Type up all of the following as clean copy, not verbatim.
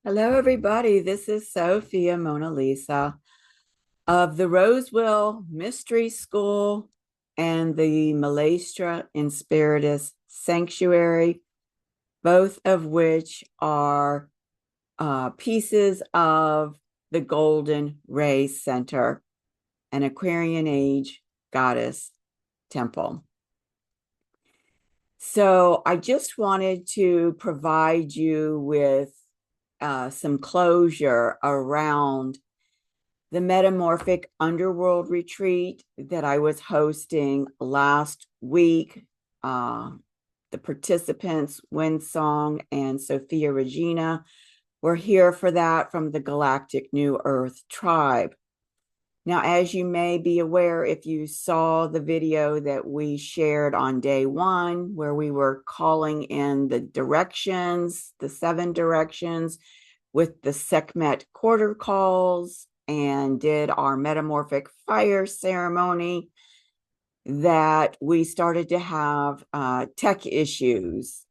Hello, everybody. This is Sophia Mona Lisa of the Roseville Mystery School and the Malastra Inspiritus Sanctuary, both of which are pieces of the Golden Ray Center, an Aquarian Age goddess temple. So I just wanted to provide you with some closure around the Metamorphic Underworld Retreat that I was hosting last week. The participants, Windsong and Sophia Regina, were here for that from the Galactic New Earth Tribe. Now, as you may be aware, if you saw the video that we shared on day one, where we were calling in the directions, the 7 directions, with the Sekhmet quarter calls and did our metamorphic fire ceremony, that we started to have tech issues.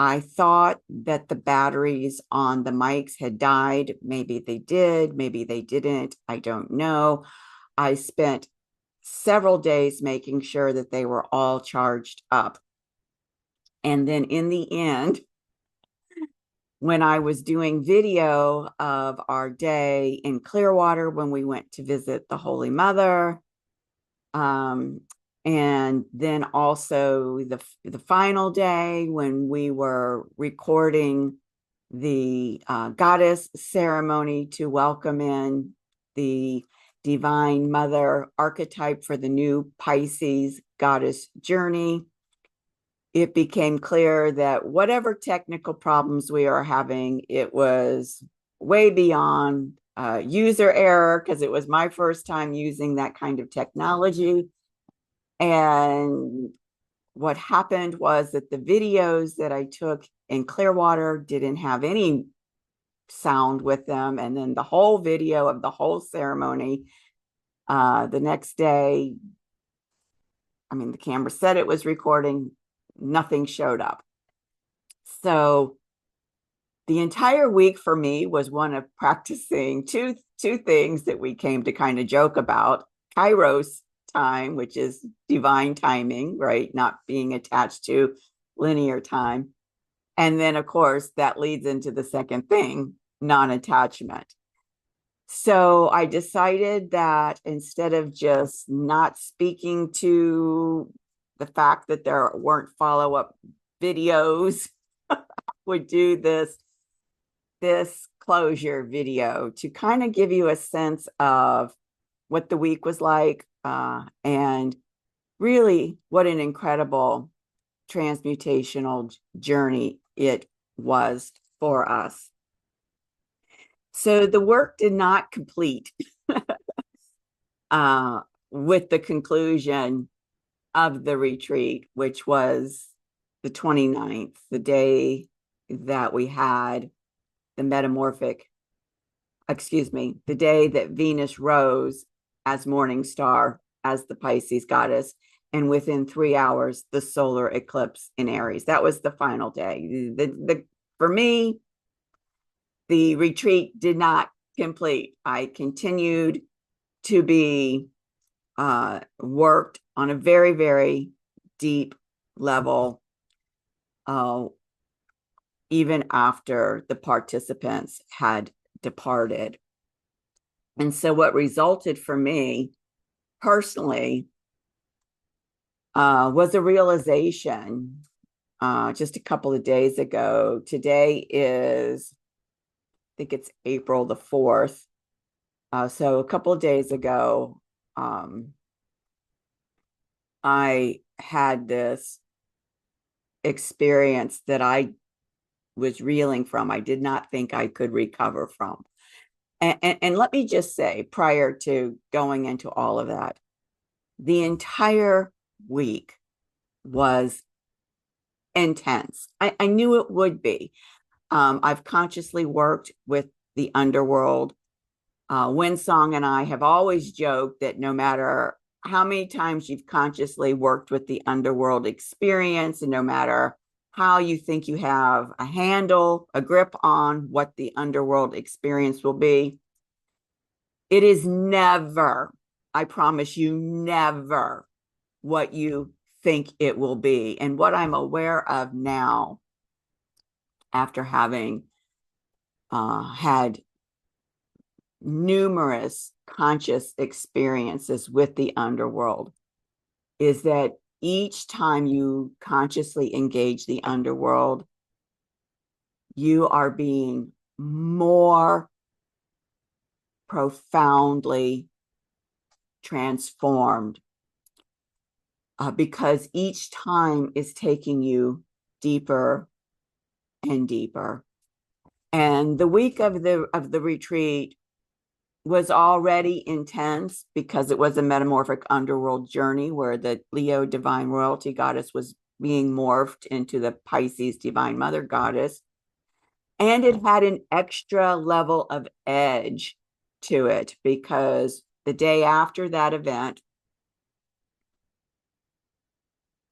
I thought that the batteries on the mics had died. Maybe they did, maybe they didn't. I don't know. I spent several days making sure that they were all charged up. And then in the end, when I was doing video of our day in Clearwater when we went to visit the Holy Mother, and then also the final day when we were recording the goddess ceremony to welcome in the Divine Mother archetype for the new Pisces goddess journey, it became clear that whatever technical problems we are having, it was way beyond user error, because it was my first time using that kind of technology. And what happened was that the videos that I took in Clearwater didn't have any sound with them. And then the whole video of the whole ceremony, the next day, the camera said it was recording, nothing showed up. So the entire week for me was one of practicing two things that we came to kind of joke about: Kairos time, which is divine timing, right? Not being attached to linear time. And then, of course, that leads into the second thing, non-attachment. So I decided that instead of just not speaking to the fact that there weren't follow-up videos, would do this closure video to kind of give you a sense of what the week was like, and really what an incredible transmutational journey it was for us. So the work did not complete with the conclusion of the retreat, which was the 29th, the day that we had the the day that Venus rose as morning star, as the Pisces goddess, and within 3 hours, the solar eclipse in Aries. That was the final day. For me, the retreat did not complete. I continued to be worked on a very, very deep level, even after the participants had departed. And so what resulted for me personally was a realization just a couple of days ago. Today is, I think it's April the 4th. So a couple of days ago, I had this experience that I was reeling from. I did not think I could recover from. And let me just say, prior to going into all of that, the entire week was intense. I knew it would be. I've consciously worked with the underworld. Windsong and I have always joked that no matter how many times you've consciously worked with the underworld experience, and no matter how you think you have a handle, a grip on what the underworld experience will be. It is never, I promise you, never what you think it will be. And what I'm aware of now, after having had numerous conscious experiences with the underworld, is that each time you consciously engage the underworld, you are being more profoundly transformed, because each time is taking you deeper and deeper. And the week of the retreat was already intense because it was a metamorphic underworld journey where the Leo divine royalty goddess was being morphed into the Pisces divine mother goddess. And it had an extra level of edge to it because the day after that event,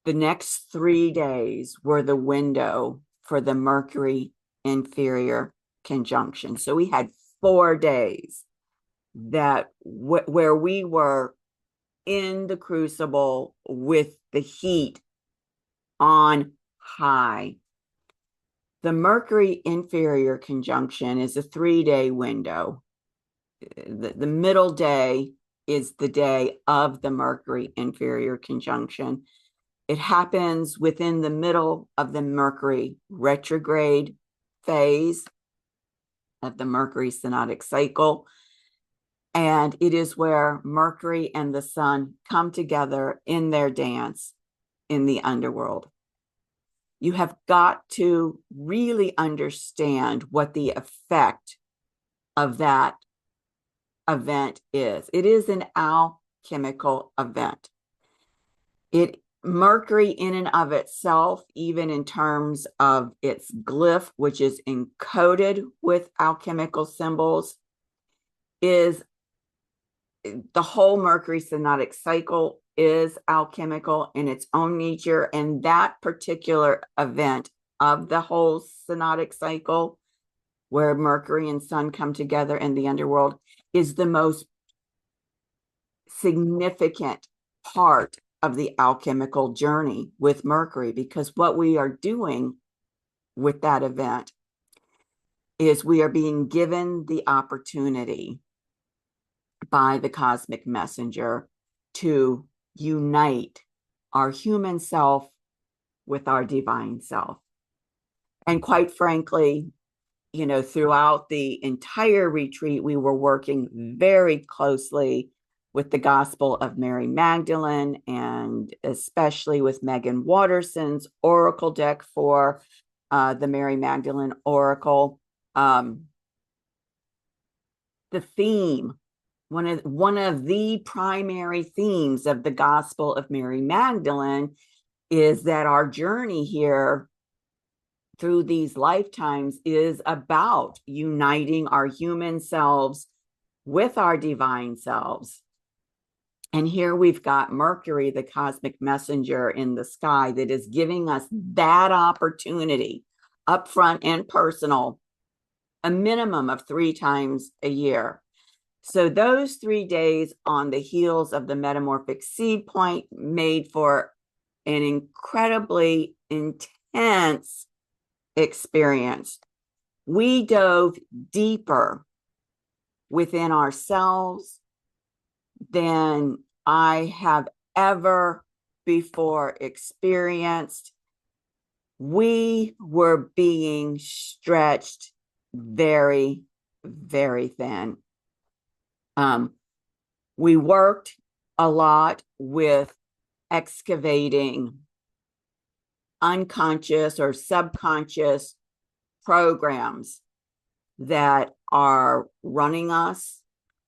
the next 3 days were the window for the Mercury inferior conjunction. So we had 4 days that where we were in the crucible with the heat on high. The Mercury inferior conjunction is a 3-day window. The middle day is the day of the Mercury inferior conjunction. It happens within the middle of the Mercury retrograde phase of the Mercury synodic cycle. And it is where Mercury and the Sun come together in their dance in the underworld. You have got to really understand what the effect of that event is. It is an alchemical event. Mercury in and of itself, even in terms of its glyph, which is encoded with alchemical symbols, is the whole Mercury synodic cycle is alchemical in its own nature. And that particular event of the whole synodic cycle, where Mercury and Sun come together in the underworld, is the most significant part of the alchemical journey with Mercury, because what we are doing with that event is we are being given the opportunity by the cosmic messenger to unite our human self with our divine self. And quite frankly, throughout the entire retreat, we were working very closely with the Gospel of Mary Magdalene, and especially with Megan Watterson's oracle deck for the Mary Magdalene Oracle. The theme, one of the primary themes of the Gospel of Mary Magdalene, is that our journey here through these lifetimes is about uniting our human selves with our divine selves. And here we've got Mercury, the cosmic messenger in the sky, that is giving us that opportunity, upfront and personal, a minimum of 3 times a year. So those 3 days on the heels of the metamorphic seed point made for an incredibly intense experience. We dove deeper within ourselves than I have ever before experienced. We were being stretched very, very thin. We worked a lot with excavating unconscious or subconscious programs that are running us.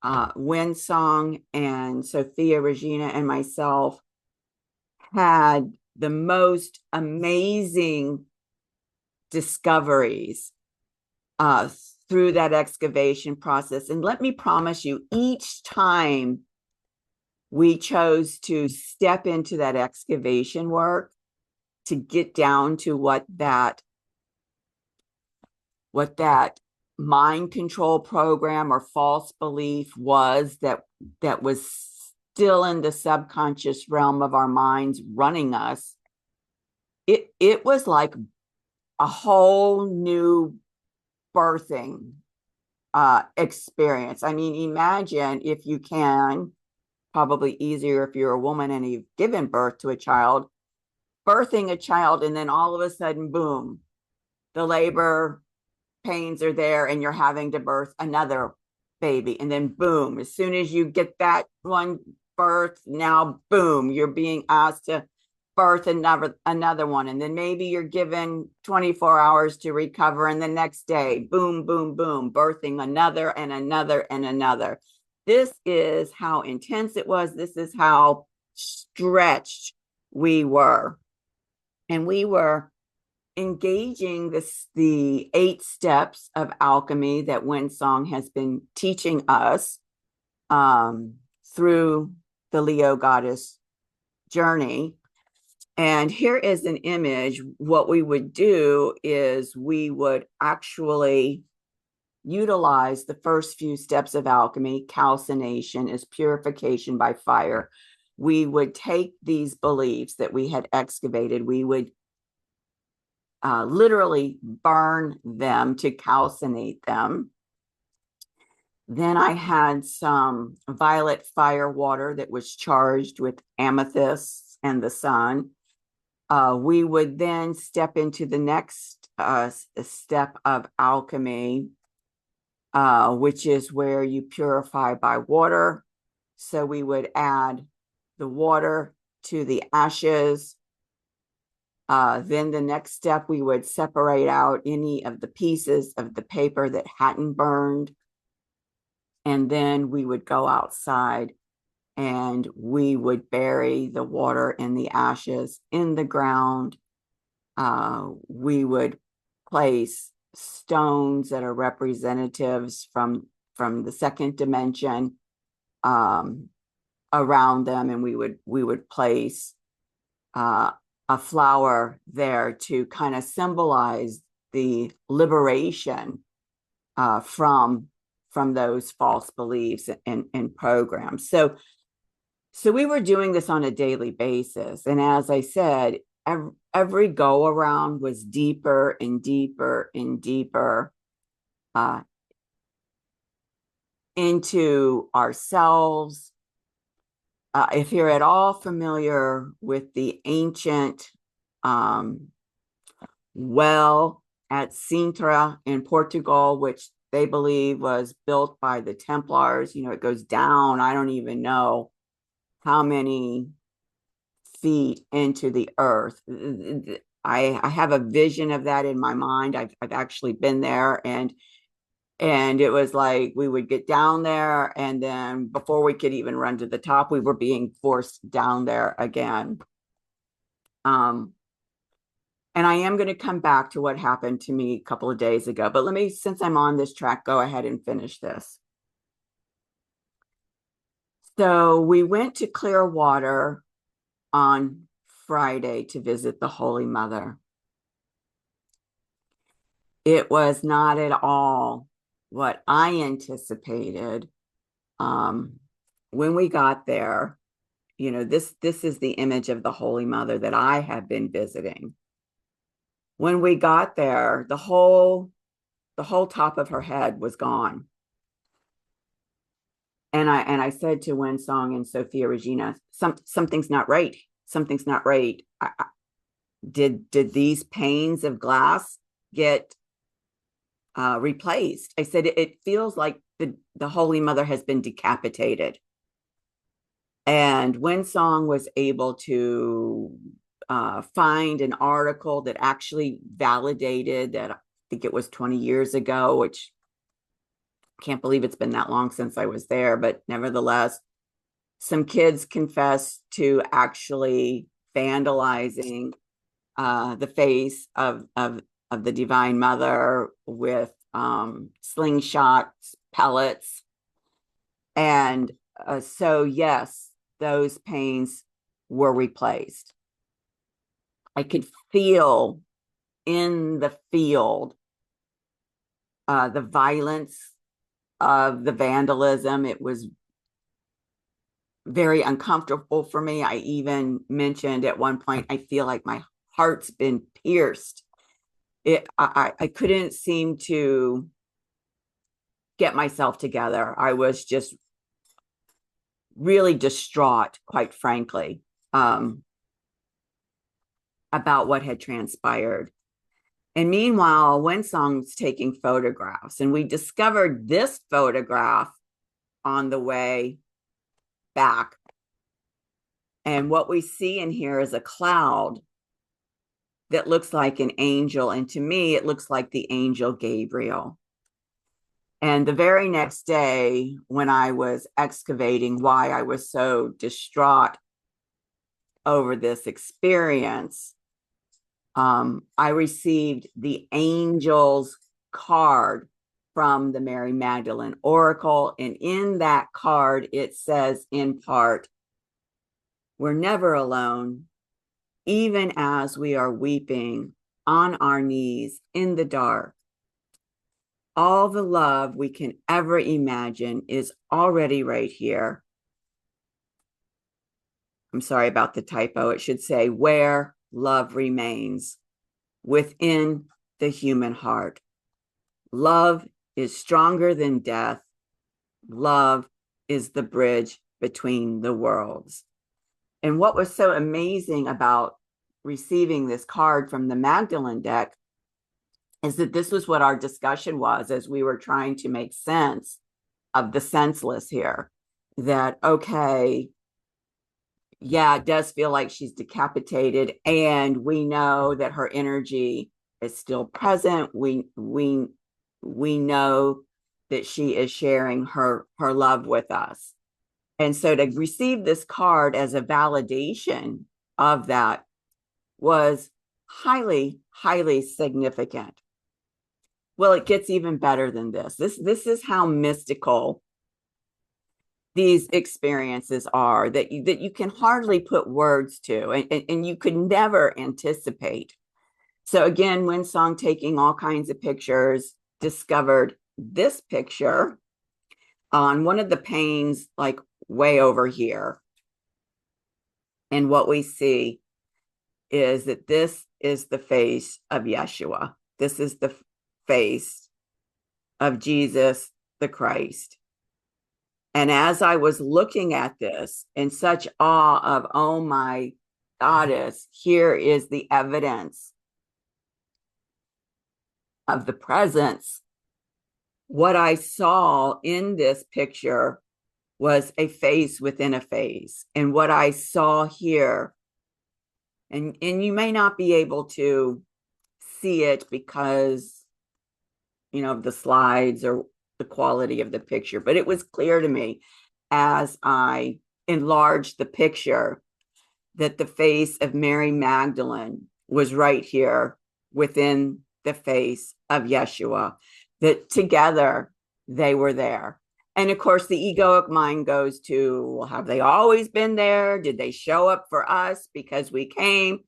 Winsong and Sophia Regina and myself had the most amazing discoveries through that excavation process. And let me promise you, each time we chose to step into that excavation work, get down to what that mind control program or false belief was that was still in the subconscious realm of our minds running us, it was like a whole new birthing experience. I mean, imagine, if you can, probably easier if you're a woman and you've given birth to a child, birthing a child, and then all of a sudden, boom, the labor pains are there and you're having to birth another baby. And then boom, as soon as you get that one birth, now boom, you're being asked to birth another one. And then maybe you're given 24 hours to recover. And the next day, boom, boom, boom, birthing another and another and another. This is how intense it was. This is how stretched we were. And we were engaging the 8 steps of alchemy that Winsong has been teaching us through the Leo goddess journey. And here is an image. What we would do is we would actually utilize the first few steps of alchemy. Calcination is purification by fire. We would take these beliefs that we had excavated, we would literally burn them to calcinate them. Then I had some violet fire water that was charged with amethysts and the sun. We would then step into the next step of alchemy, which is where you purify by water. So we would add the water to the ashes. Then the next step, we would separate out any of the pieces of the paper that hadn't burned. And then we would go outside and we would bury the water and the ashes in the ground. We would place stones that are representatives from the second dimension around them, and we would place a flower there to kind of symbolize the liberation from those false beliefs and programs. So we were doing this on a daily basis. And as I said, every go around was deeper and deeper and deeper into ourselves. If you're at all familiar with the ancient well at Sintra in Portugal, which they believe was built by the Templars, it goes down, I don't even know how many feet into the earth. I have a vision of that in my mind. I've actually been there, and it was like we would get down there, and then before we could even run to the top, we were being forced down there again. And I am going to come back to what happened to me a couple of days ago, but let me, since I'm on this track, go ahead and finish this. So we went to Clearwater on Friday to visit the Holy Mother. It was not at all what I anticipated. When we got there, this is the image of the Holy Mother that I have been visiting. When we got there, the whole top of her head was gone. And I said to Winsong and Sophia Regina, something's not right. Something's not right. Did these panes of glass get replaced? I said, it feels like the Holy Mother has been decapitated. And Winsong was able to find an article that actually validated that. I think it was 20 years ago, which I can't believe it's been that long since I was there, but nevertheless, some kids confessed to actually vandalizing the face of the Divine Mother with slingshots, pellets. And so, yes, those panes were replaced. I could feel in the field the violence of the vandalism. It was very uncomfortable for me. I even mentioned at one point, I feel like my heart's been pierced. I couldn't seem to get myself together. I was just really distraught, quite frankly, about what had transpired. And meanwhile, Winsong's taking photographs, and we discovered this photograph on the way back. And what we see in here is a cloud that looks like an angel. And to me, it looks like the angel Gabriel. And the very next day, when I was excavating why I was so distraught over this experience, I received the angel's card from the Mary Magdalene Oracle. And in that card, it says in part, "We're never alone, even as we are weeping on our knees in the dark. All the love we can ever imagine is already right here." I'm sorry about the typo. It should say, "Where love remains, within the human heart. Love is stronger than death. Love is the bridge between the worlds." And what was so amazing about receiving this card from the Magdalene deck is that this was what our discussion was as we were trying to make sense of the senseless here. That, okay, yeah, it does feel like she's decapitated, and we know that her energy is still present. We know that she is sharing her love with us. And so to receive this card as a validation of that was highly, highly significant. Well, it gets even better than this. This is how mystical these experiences are that you can hardly put words to, and you could never anticipate. So again, Winsong, taking all kinds of pictures, discovered this picture on one of the panes, like way over here. And what we see is that this is the face of Yeshua. This is the face of Jesus the Christ. And as I was looking at this in such awe of, oh my goddess, here is the evidence of the presence. What I saw in this picture was a face within a face. And what I saw here, and you may not be able to see it because, you know, of the slides or the quality of the picture, but it was clear to me as I enlarged the picture that the face of Mary Magdalene was right here within the face of Yeshua, that together they were there. And of course, the egoic mind goes to, well, have they always been there? Did they show up for us because we came?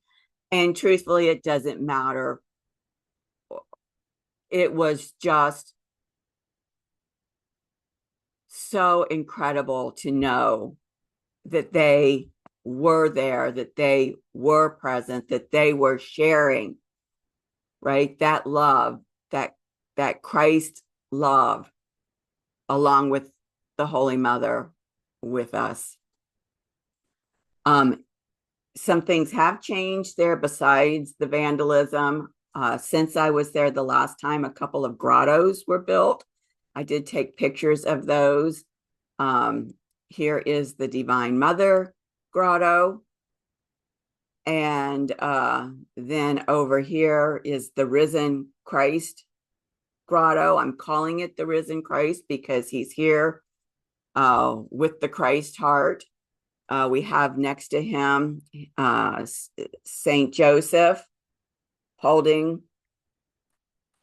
And truthfully, it doesn't matter. It was just so incredible to know that they were there, that they were present, that they were sharing, right? That love, that Christ love, along with the Holy Mother with us. Some things have changed there besides the vandalism. Since I was there the last time, a couple of grottos were built. I did take pictures of those. Here is the Divine Mother grotto. And then over here is the Risen Christ grotto. I'm calling it the Risen Christ because he's here with the Christ heart. We have next to him Saint Joseph holding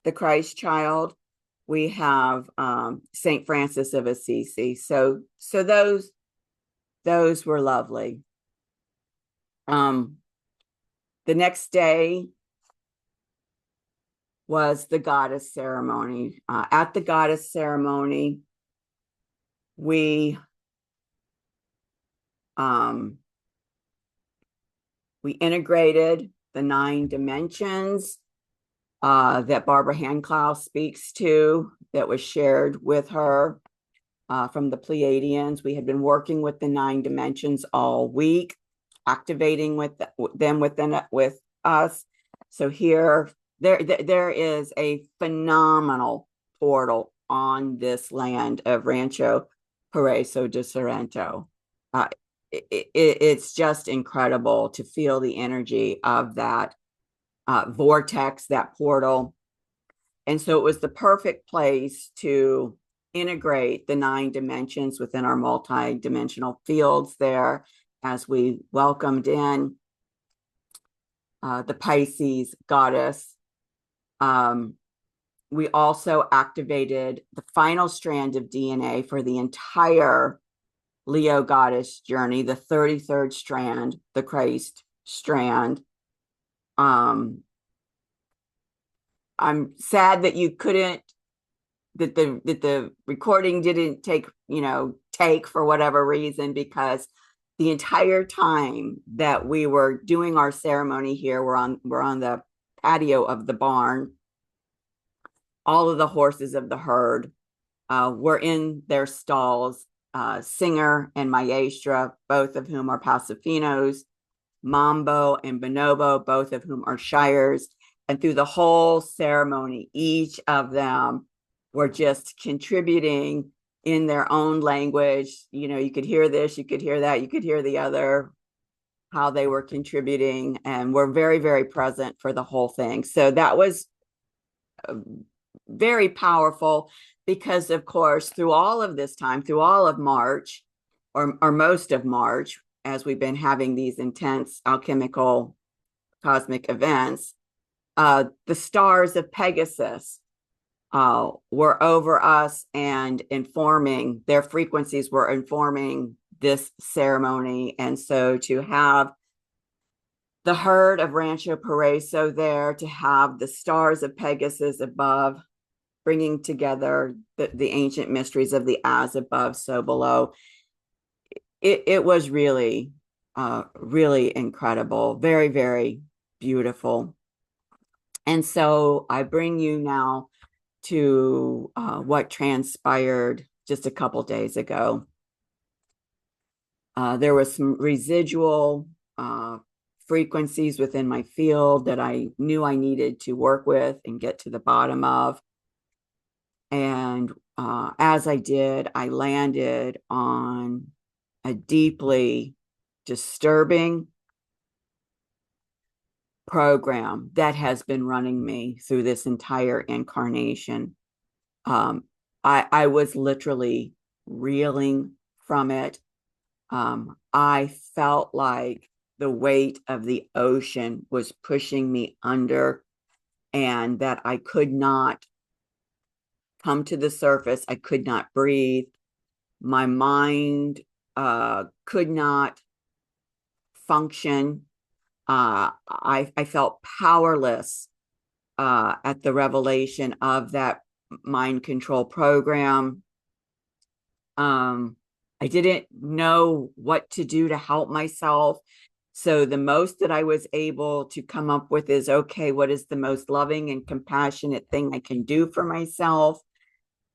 the Christ child. We have Saint Francis of Assisi. So those were lovely. the next day was the goddess ceremony. At the goddess ceremony, we integrated the 9 dimensions that Barbara Hancock speaks to, that was shared with her from the Pleiadians. We had been working with the 9 dimensions all week, activating them with us. So here, there is a phenomenal portal on this land of Rancho Pareso de Sorrento. It's just incredible to feel the energy of that vortex, that portal. And so it was the perfect place to integrate the 9 dimensions within our multi-dimensional fields there as we welcomed in the Pisces goddess. We also activated the final strand of DNA for the entire Leo goddess journey, the 33rd strand, the Christ strand. I'm sad that you couldn't, that the recording didn't take for whatever reason, because the entire time that we were doing our ceremony here, we're on the patio of the barn. All of the horses of the herd were in their stalls, Singer and Maestra, both of whom are Pasafinos, Mambo and Bonobo, both of whom are Shires. And through the whole ceremony, each of them were just contributing in their own language. You could hear this, you could hear that, you could hear the other, how they were contributing, and were very, very present for the whole thing. So that was very powerful, because, of course, through all of this time, through all of March, or most of March, as we've been having these intense alchemical cosmic events, the stars of Pegasus were over us and informing, their frequencies were informing this ceremony. And so to have the herd of Rancho Pareso there, to have the stars of Pegasus above, bringing together the ancient mysteries of the as above, so below, it was really, really incredible, very, very beautiful. And so I bring you now to what transpired just a couple days ago. There was some residual frequencies within my field that I knew I needed to work with and get to the bottom of. And as I did, I landed on a deeply disturbing program that has been running me through this entire incarnation. I was literally reeling from it. I felt like the weight of the ocean was pushing me under, and that I could not come to the surface. I could not breathe. My mind could not function. I felt powerless at the revelation of that mind control program. I didn't know what to do to help myself. So the most that I was able to come up with is, okay, what is the most loving and compassionate thing I can do for myself?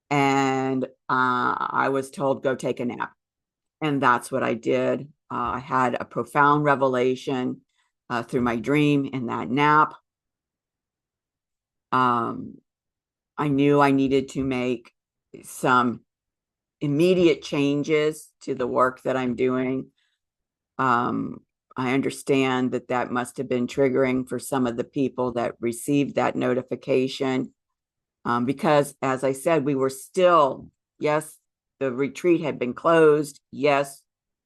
And I was told, go take a nap. And that's what I did. I had a profound revelation through my dream in that nap. I knew I needed to make some immediate changes to the work that I'm doing. I understand that must have been triggering for some of the people that received that notification, because, as I said, we were still, yes, the retreat had been closed. Yes,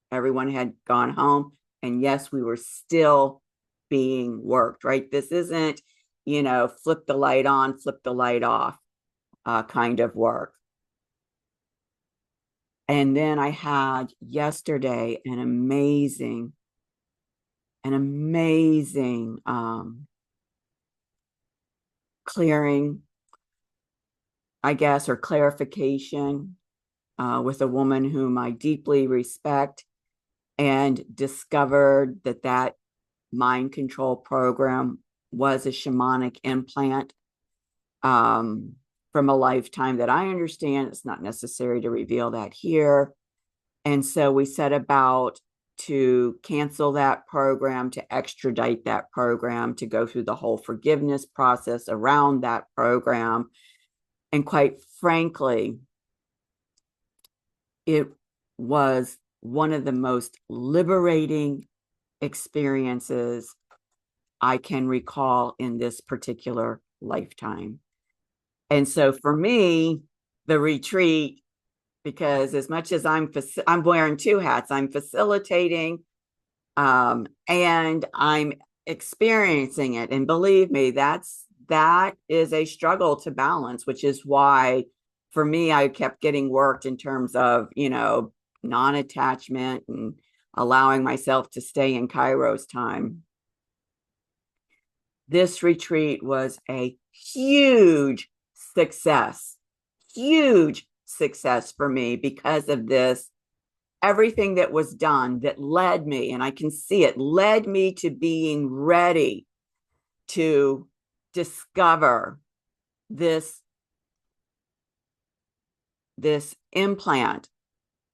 everyone had gone home. And yes, we were still being worked, right? This isn't, flip the light on, flip the light off kind of work. And then I had yesterday an an amazing clearing, I guess, or clarification with a woman whom I deeply respect, and discovered that mind control program was a shamanic implant from a lifetime that I understand. It's not necessary to reveal that here. And so we set about to cancel that program, to extradite that program, to go through the whole forgiveness process around that program. And quite frankly, it was one of the most liberating experiences I can recall in this particular lifetime. And so for me, the retreat, because as much as I'm wearing two hats, I'm facilitating and I'm experiencing it. And believe me, that is a struggle to balance, which is why for me, I kept getting worked in terms of, non-attachment and allowing myself to stay in Kairos time. This retreat was a huge success for me because of this. Everything that was done that led me, and I can see it, led me to being ready to discover this implant.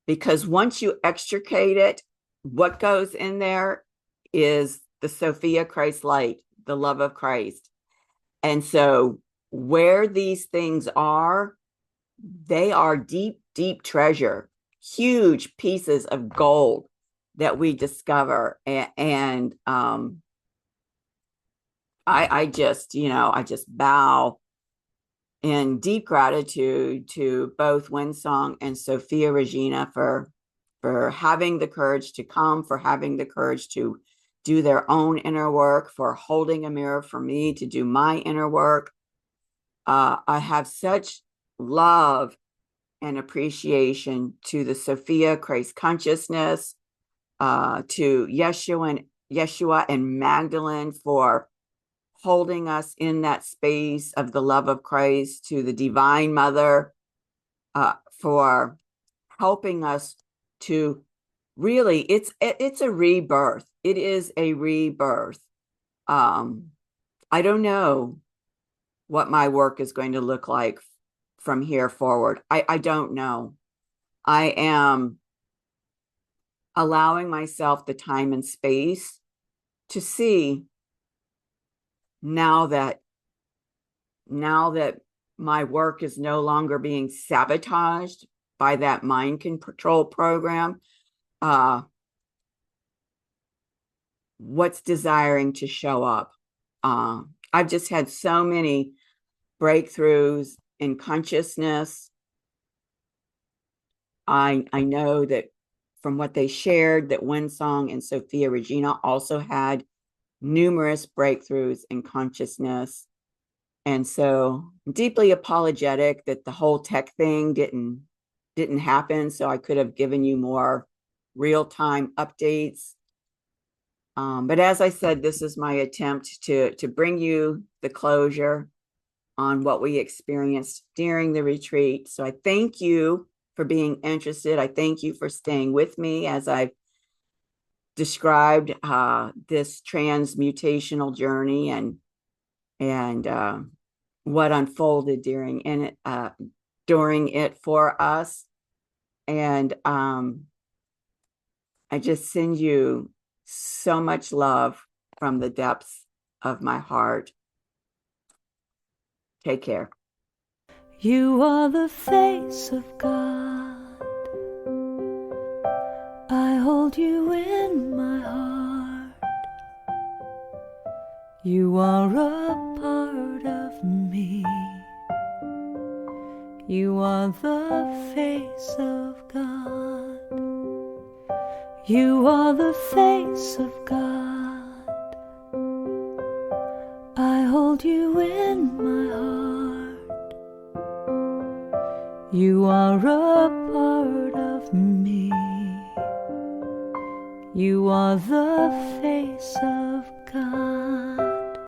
Because once you extricate it, what goes in there is the Sophia Christ light, the love of Christ. And so where these things are, they are deep, deep treasure, huge pieces of gold that we discover. And I just bow in deep gratitude to both Winsong and Sophia Regina for having the courage to come, for having the courage to do their own inner work, for holding a mirror for me to do my inner work. I have such love and appreciation to the Sophia Christ consciousness, to Yeshua and Magdalene for holding us in that space of the love of Christ, to the Divine Mother for helping us to really, it's a rebirth. It is a rebirth. I don't know what my work is going to look like from here forward. I don't know. I am allowing myself the time and space to see now that my work is no longer being sabotaged by that mind control program, what's desiring to show up. I've just had so many breakthroughs in consciousness. I know that from what they shared, that Winsong and Sophia Regina also had numerous breakthroughs in consciousness. And so I'm deeply apologetic that the whole tech thing didn't happen. So I could have given you more real-time updates. But as I said, this is my attempt to bring you the closure on what we experienced during the retreat. So I thank you for being interested. I thank you for staying with me as I've described this transmutational journey and what unfolded during it for us. And I just send you so much love from the depths of my heart. Take care. You are the face of God. I hold you in my heart. You are a part of me. You are the face of God. You are the face of God. I hold you in my heart. You are a part of me. You are the face of God.